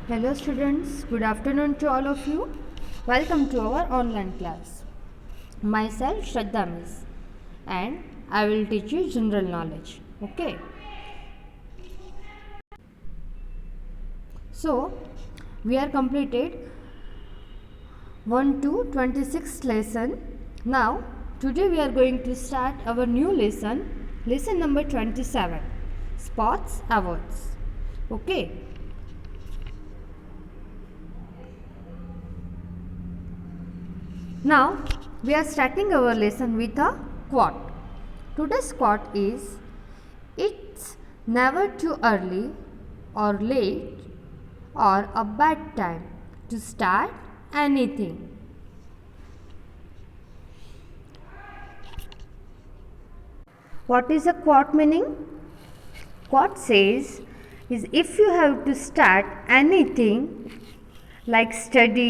Hello students, good afternoon to all of you. Welcome to our online class. Myself Shraddha Miss and I will teach you general knowledge. Okay. So, we are completed 1 to 26th lesson. Now, today we are going to start our new lesson number 27, Sports Awards. Okay. Now, we are starting our lesson with a quote. Today's quote is, "It's never too early or late or a bad time to start anything." What is a quote meaning? Quote says is if you have to start anything like study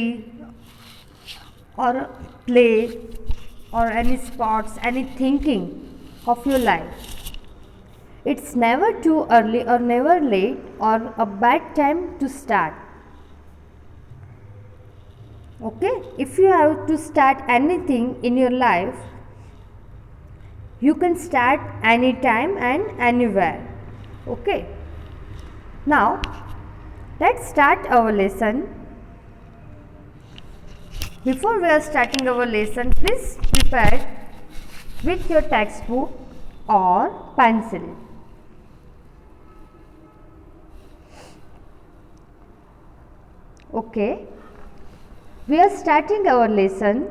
or play or any sports, any thinking of your life, it's never too early or never late or a bad time to start. Okay, if you have to start anything in your life, you can start anytime and anywhere. Okay, now let's start our lesson. Before we are starting our lesson, please prepare with your textbook or pencil. Okay, we are starting our lesson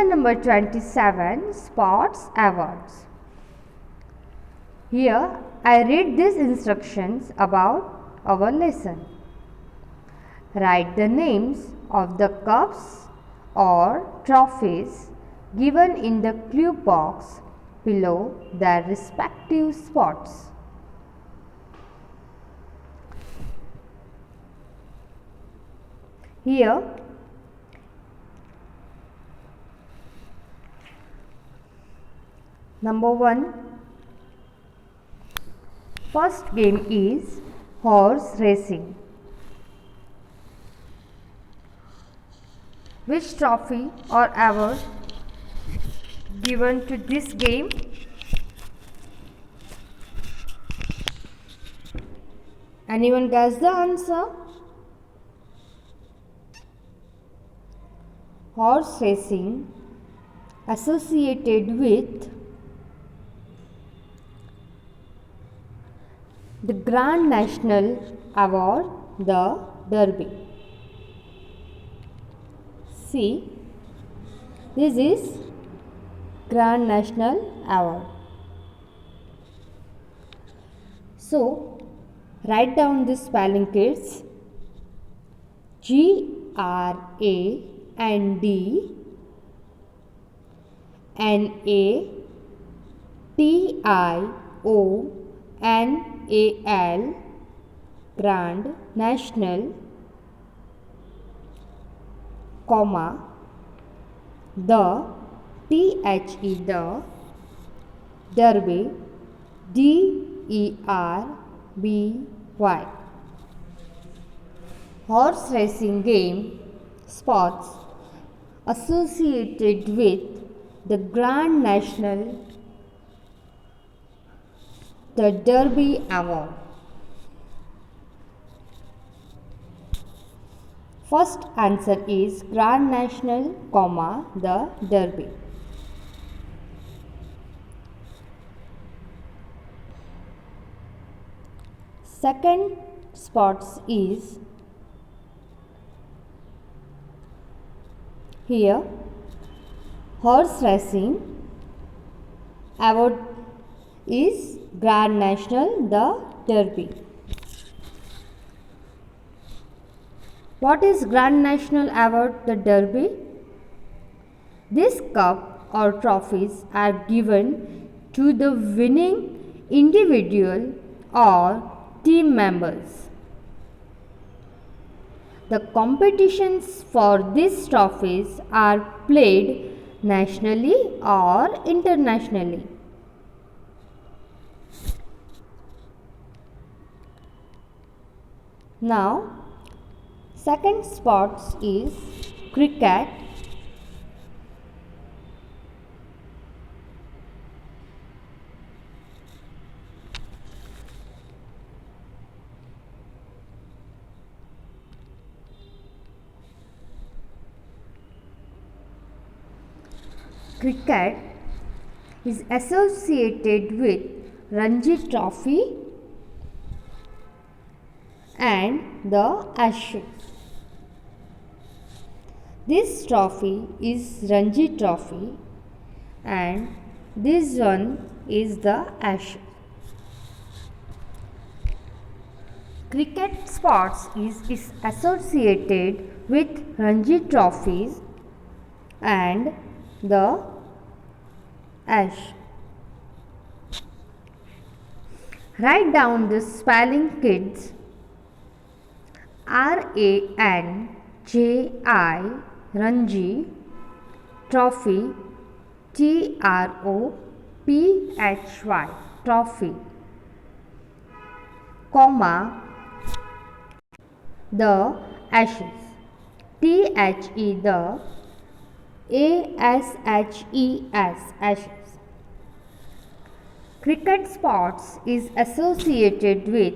number 27, Sports Awards. Here I read these instructions about our lesson. Write the names of the cups or trophies given in the clue box below their respective spots. Here number 1, first game is horse racing. Which trophy or award given to this game? Anyone guess the answer? Horse racing associated with the Grand National Award, the Derby. See, this is Grand National Award. So, write down the spelling kids. GRANDNATIONAL, Grand National, comma, the, the, Derby, DERBY. Horse racing game, sports associated with the Grand National, the Derby Award. First answer is Grand National, comma, the Derby. Second sports is here horse racing award is Grand National, the Derby. What is Grand National Award, the Derby? This cup or trophies are given to the winning individual or team members. The competitions for these trophies are played nationally or internationally. Now second sports is cricket. Cricket is associated with Ranji Trophy and the Ashes. This trophy is Ranji Trophy and this one is the Ashes. Cricket sports is associated with Ranji trophies and the Ash. Write down the spelling, kids. RANJI, Ranji, Trophy, TROPHY, Trophy, comma, the Ashes, THE, the ASHES, Ashes. Cricket sports is associated with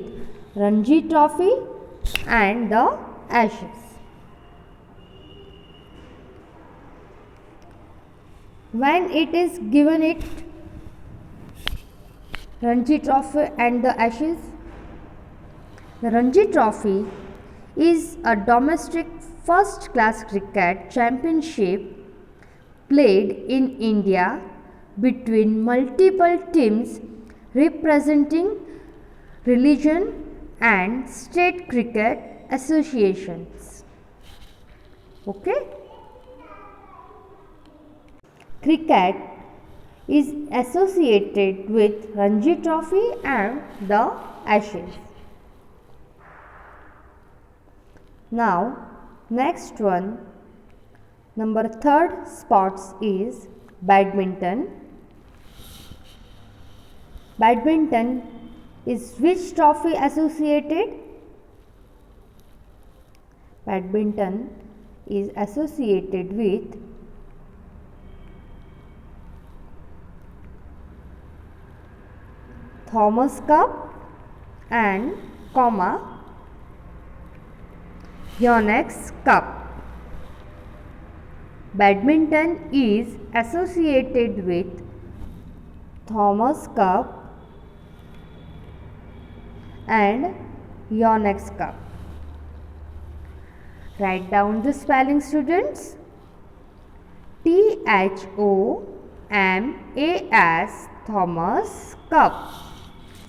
Ranji Trophy and the Ashes. When it is given it Ranji Trophy and the Ashes, the Ranji Trophy is a domestic first class cricket championship played in India between multiple teams representing religion and state cricket associations. Okay? Cricket is associated with Ranji Trophy and the Ashes. Now, next one, number third sports is badminton. Badminton is which trophy associated? Badminton is associated with Thomas Cup and comma Yonex Cup. Badminton is associated with Thomas Cup and Yonex Cup. Write down the spelling, students. THOMAS, Thomas Cup,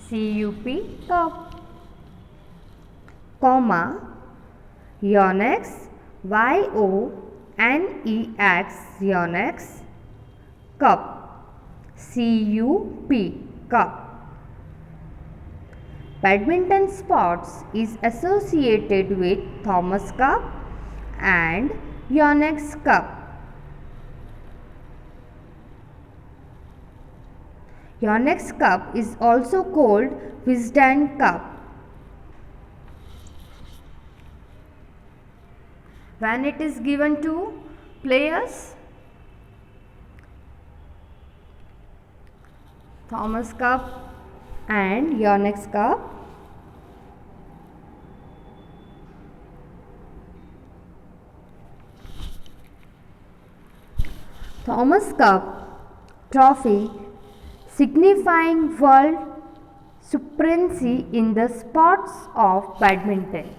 CUP, cup, comma Yonex, YONEX, Yonex, cup, CUP, cup. Badminton sports is associated with Thomas Cup and Yonex Cup. Yonex Cup is also called Wisden Cup. When it is given to players, Thomas Cup and Yonex Cup. Thomas Cup trophy signifying world supremacy in the sports of badminton.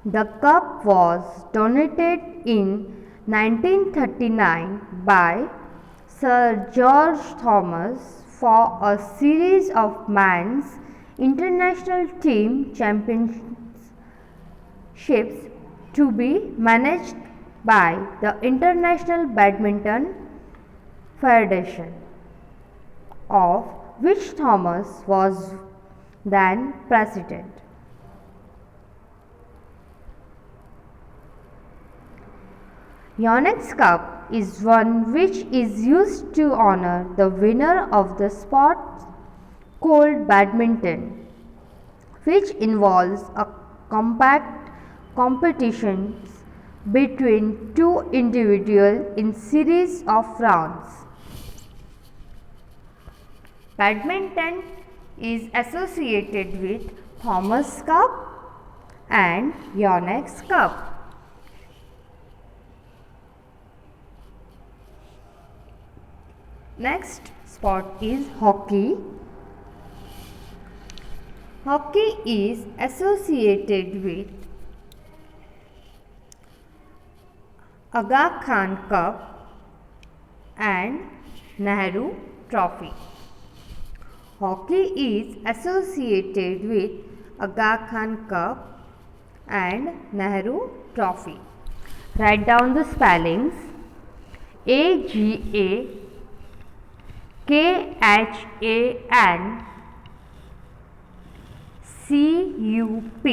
The cup was donated in 1939 by Sir George Thomas for a series of men's international team championships to be managed by the International Badminton Federation, of which Thomas was then president. Yonex Cup is one which is used to honor the winner of the sport called badminton. which involves a compact competition between two individuals in series of rounds. Badminton is associated with Thomas Cup and Yonex Cup. Next sport is hockey. Hockey is associated with Aga Khan Cup and Nehru Trophy. Hockey is associated with Aga Khan Cup and Nehru Trophy. Write down the spellings. AGA KHAN CUP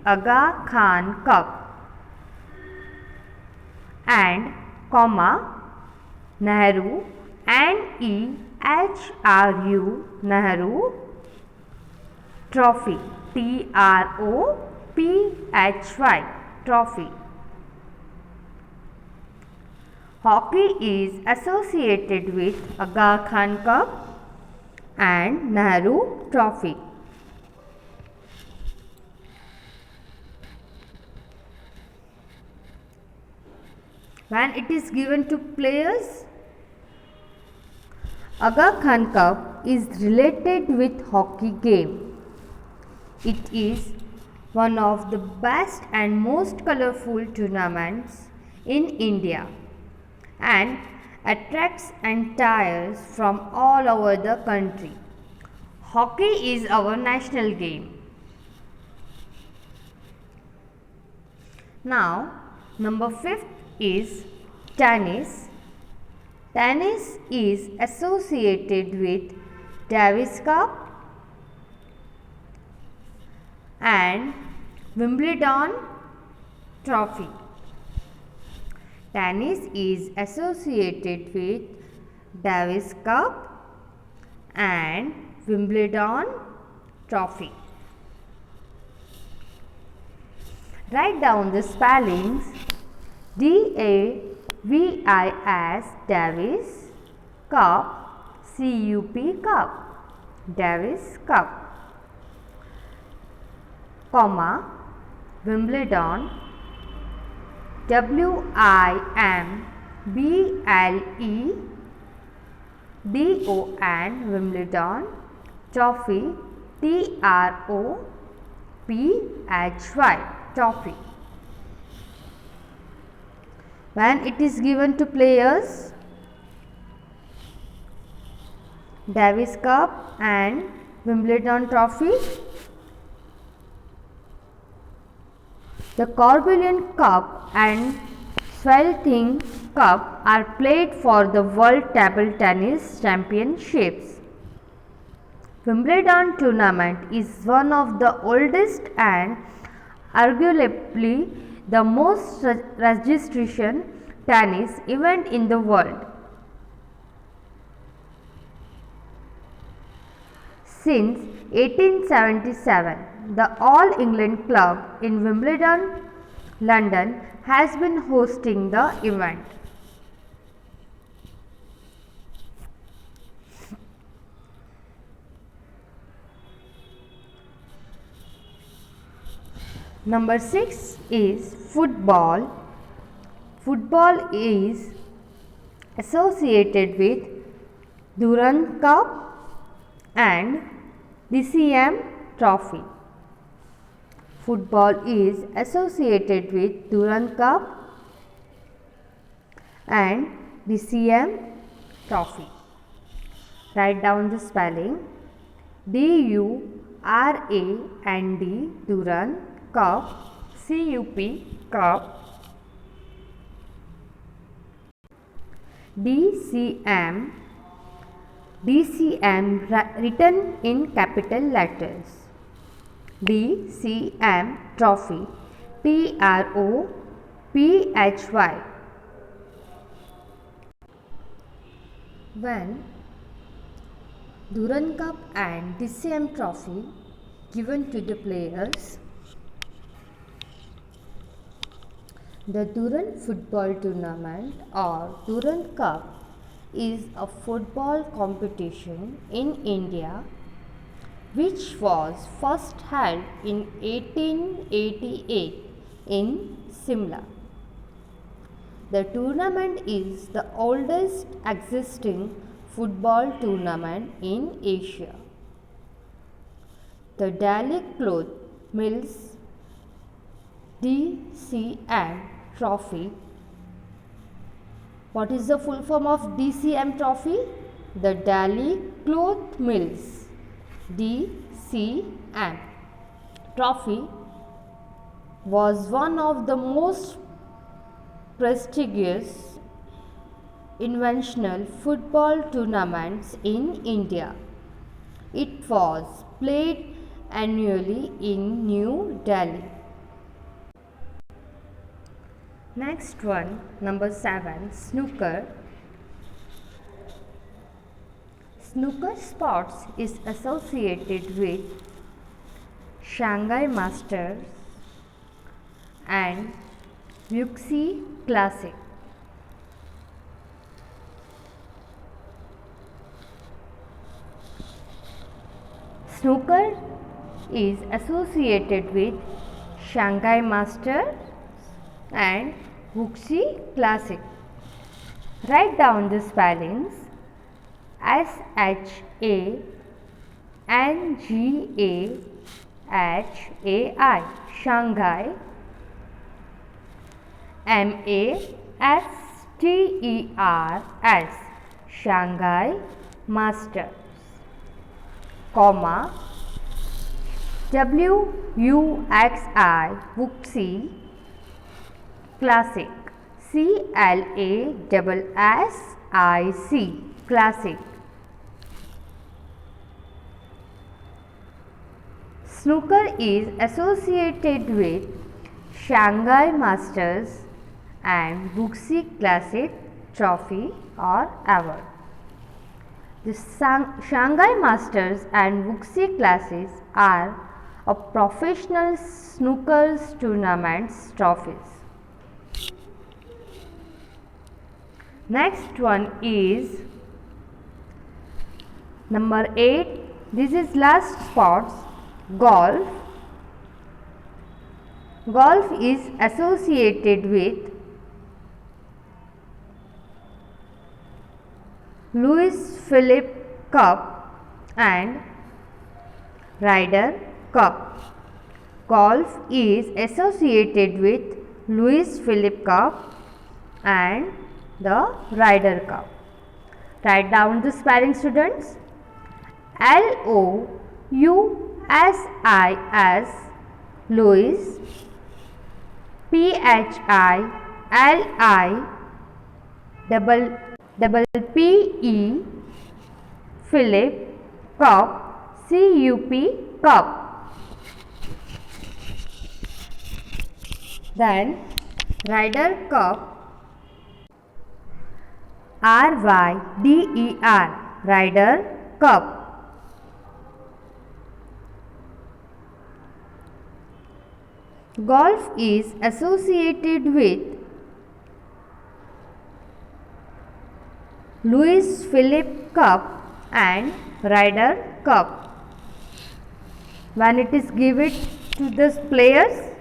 Aga Khan Cup and comma Nehru NEHRU Nehru Trophy TROPHY Trophy. Hockey is associated with Aga Khan Cup and Nehru Trophy. When it is given to players, Aga Khan Cup is related with hockey game. It is one of the best and most colorful tournaments in India and attracts entires from all over the country. Hockey is our national game. Now, number 5 is tennis. Tennis is associated with Davis Cup and Wimbledon Trophy. Tennis is associated with Davis Cup and Wimbledon Trophy. Write down the spellings. DAVIS Davis Cup CUP Cup Davis Cup comma Wimbledon WIMBLEDON Wimbledon Trophy TROPHY Trophy. When it is given to players, Davis Cup and Wimbledon Trophy, the Corbellion Cup and Swelting Cup are played for the World Table Tennis Championships. Wimbledon tournament is one of the oldest and arguably the most registration tennis event in the world. Since 1877, the All England Club in Wimbledon, London has been hosting the event. Number 6 is football. Football is associated with Durand Cup and DCM Trophy. Football is associated with Durand Cup and DCM Trophy. Write down the spelling. DURAND Durand Cup CUP Cup DCM written in capital letters. DCM Trophy TROPHY. When Durand Cup and DCM Trophy given to the players. The Durand Football Tournament or Durand Cup is a football competition in India which was first held in 1888 in Simla. The tournament is the oldest existing football tournament in Asia. The Delhi Cloth Mills DCM Trophy. What is the full form of DCM Trophy? The Delhi Cloth Mills DCM Trophy was one of the most prestigious inventional football tournaments in India. It was played annually in New Delhi. Next one, number 7, snooker. Snooker sports is associated with Shanghai Masters and Wuxi Classic. Snooker is associated with Shanghai Masters and Wuxi Classic. Write down the spellings: SHANGAHAI Shanghai, MASTERS Shanghai Masters, comma WUXI Wuxi Classic, CLASSIC Classic. Snooker is associated with Shanghai Masters and Wuxi Classic Trophy or award. The Shanghai Masters and Wuxi Classics are a professional snooker tournaments trophies. Next one is number 8. This is last sports, golf. Golf is associated with Louis Philippe Cup and Ryder Cup. Golf is associated with Louis Philippe Cup and the Ryder Cup. Write down the spelling, students. LOUIS Louis, PHILIPPE Philip, Cup, CUP Cup. Then Ryder Cup, RYDER Ryder Cup. Golf is associated with Louis Philippe Cup and Ryder Cup. When it is given to the players,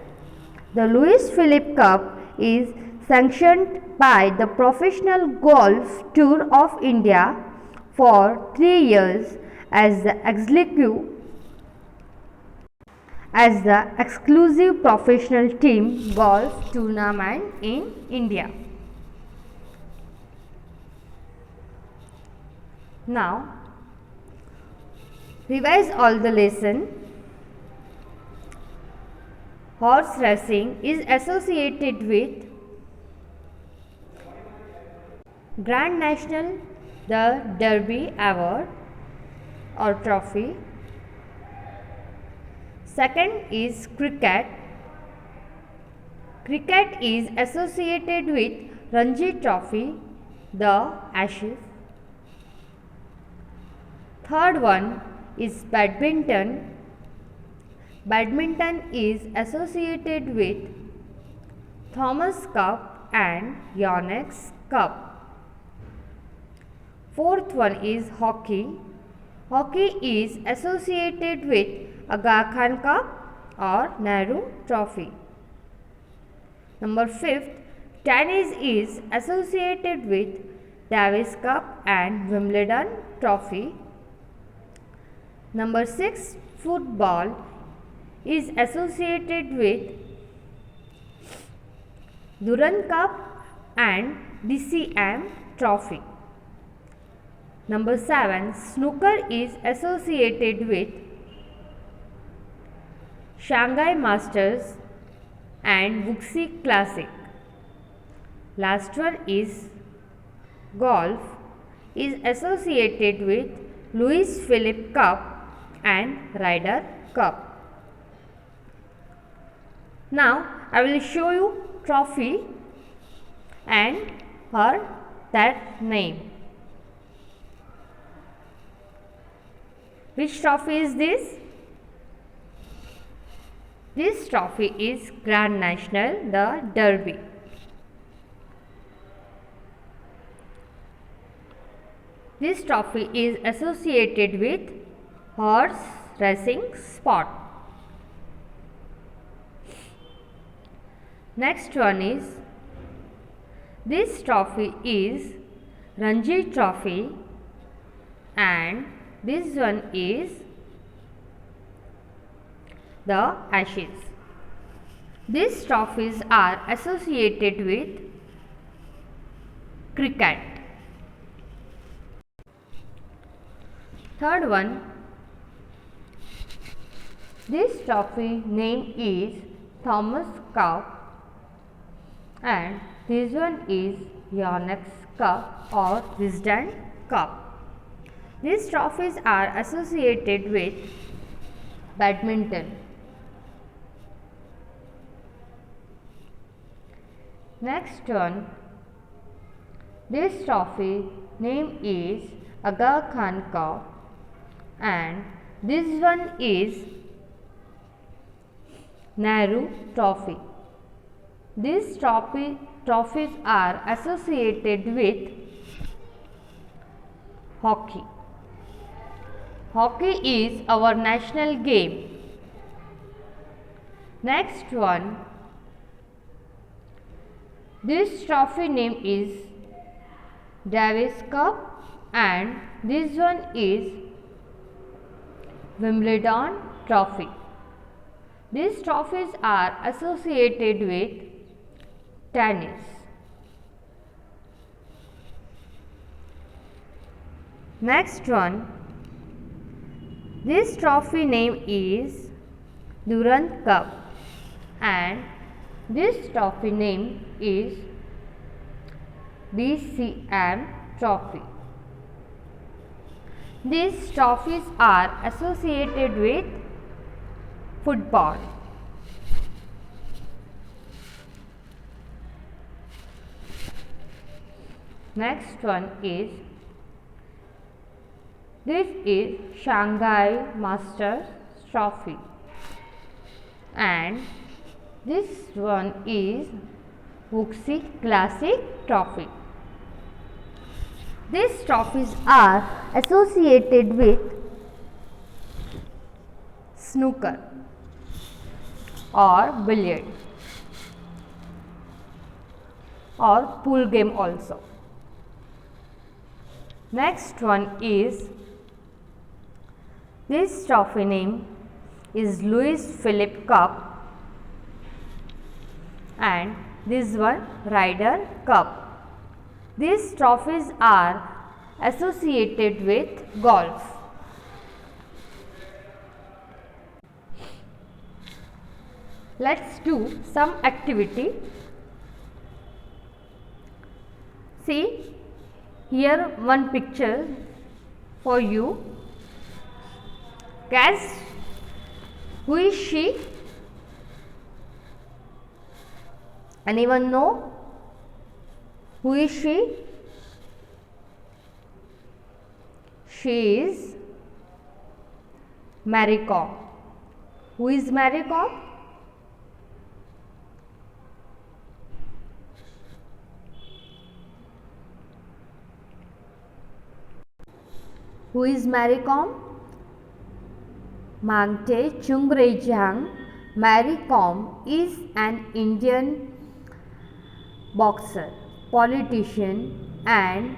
the Louis Philippe Cup is sanctioned by the Professional Golf Tour of India for 3 years as the exclusive professional team golf tournament in India. Now, revise all the lesson. Horse racing is associated with Grand National, the Derby Award or trophy. Second is cricket. Cricket is associated with Ranji Trophy, the Ashes. Third one is badminton. Badminton is associated with Thomas Cup and Yonex Cup. Fourth one is hockey. Hockey is associated with Aga Khan Cup or Nehru Trophy. Number 5th, tennis is associated with Davis Cup and Wimbledon Trophy. Number 6, football is associated with Durand Cup and DCM Trophy. Number 7, snooker is associated with Shanghai Masters and Wuxi Classic. Last one is golf is associated with Louis Philippe Cup and Ryder Cup. Now I will show you trophy and her that name. Which trophy is this? This trophy is Grand National, the Derby. This trophy is associated with horse racing sport. Next one is, this trophy is Ranji Trophy and this one is the Ashes. These trophies are associated with cricket. Third one, this trophy name is Thomas Cup and this one is Yonex Cup or Wisden Cup. These trophies are associated with badminton. Next one, this trophy name is Aga Khan Cup and this one is Nehru Trophy. These trophies are associated with hockey. Hockey is our national game. Next one, this trophy name is Davis Cup and this one is Wimbledon Trophy. These trophies are associated with tennis. Next one, this trophy name is Durand Cup and this trophy name is DCM Trophy. These trophies are associated with football. Next one is, this is Shanghai Masters Trophy and this one is Wuxi Classic Trophy. These trophies are associated with snooker or billiard or pool game also. Next one is, this trophy name is Louis Philippe Cup and this one Ryder Cup. These trophies are associated with golf. Let's do some activity. See, here one picture for you. Guess who is she? Anyone know who is she? She is Mary Kom. Who is Mary Kom? Who is Mary Kom? Mangte Chungrejang. Mary Kom is an Indian boxer, politician and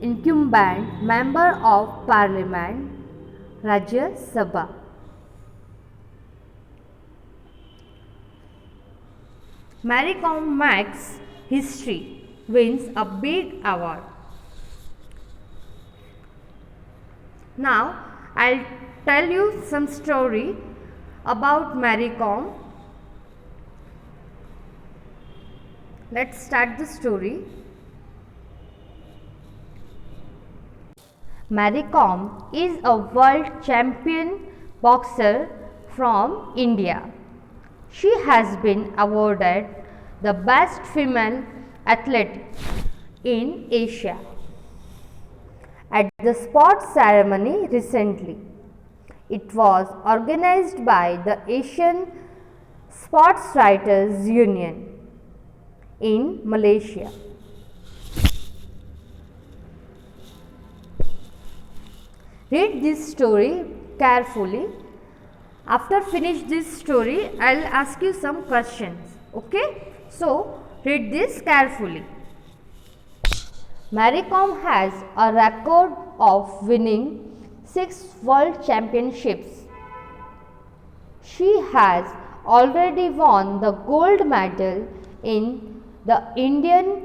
incumbent member of Parliament, Rajya Sabha. Mary Kom makes history, wins a big award. Now, I'll tell you some story about Mary Kom. Let's start the story. Mary Kom is a world champion boxer from India. She has been awarded the best female athlete in Asia at the sports ceremony recently. It was organized by the Asian Sports Writers Union in Malaysia. Read this story carefully. After finish this story, I'll ask you some questions. Okay? So, read this carefully. Mary Kom has a record of winning 6 world championships. She has already won the gold medal in the India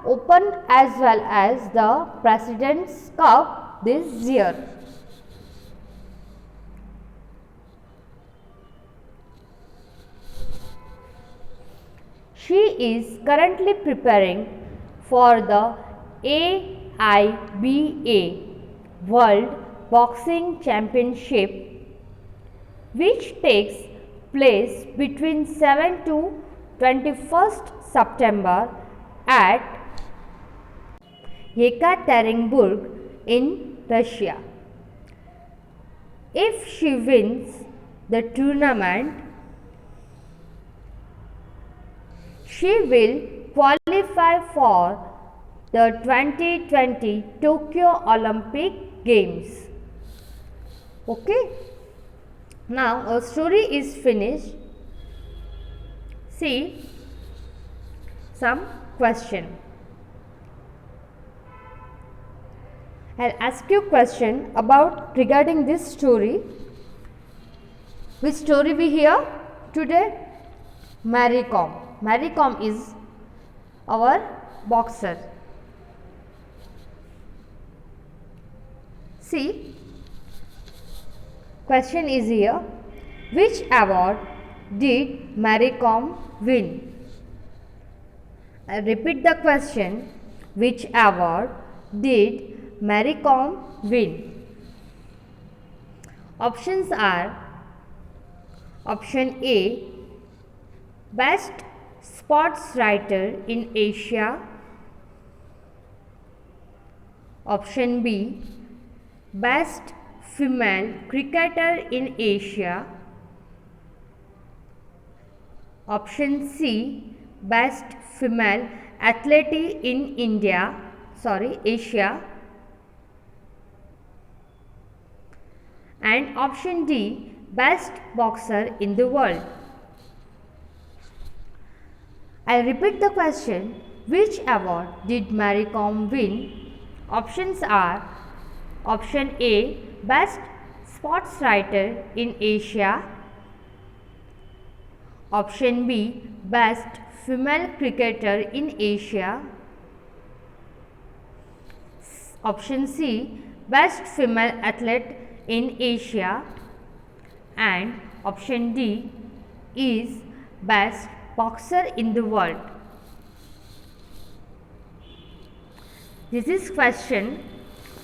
Open as well as the President's Cup this year. She is currently preparing for the AIBA World Boxing Championship, which takes place between 7 to 21st September at Yekaterinburg in Russia. If she wins the tournament, she will qualify for the 2020 Tokyo Olympic Games. Okay. Now our story is finished. See some question. I'll ask you question about regarding this story. Which story we hear today? Mary Kom. Mary Kom is our boxer. See, question is here. Which award did Mary Kom win? I repeat the question. Which award did Mary Kom win? Options are option A, Best Sports Writer in Asia. Option B, Best Female Cricketer in Asia. Option C, Best Female Athlete in Asia. And option D, Best Boxer in the world. I repeat the question. Which award did Mary Kom win? Options are option A, Best Sports Writer in Asia. Option B, Best Female Cricketer in Asia. Option C, Best Female Athlete in Asia. And option D is Best Boxer in the world. This question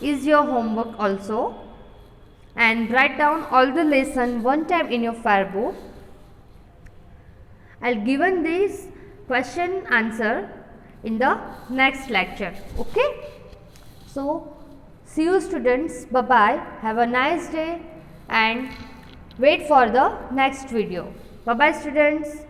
is your homework also, and write down all the lesson one time in your fire book. I'll given this question answer in the next lecture. Okay. So see you students. Bye bye. Have a nice day. and wait for the next video. Bye bye students.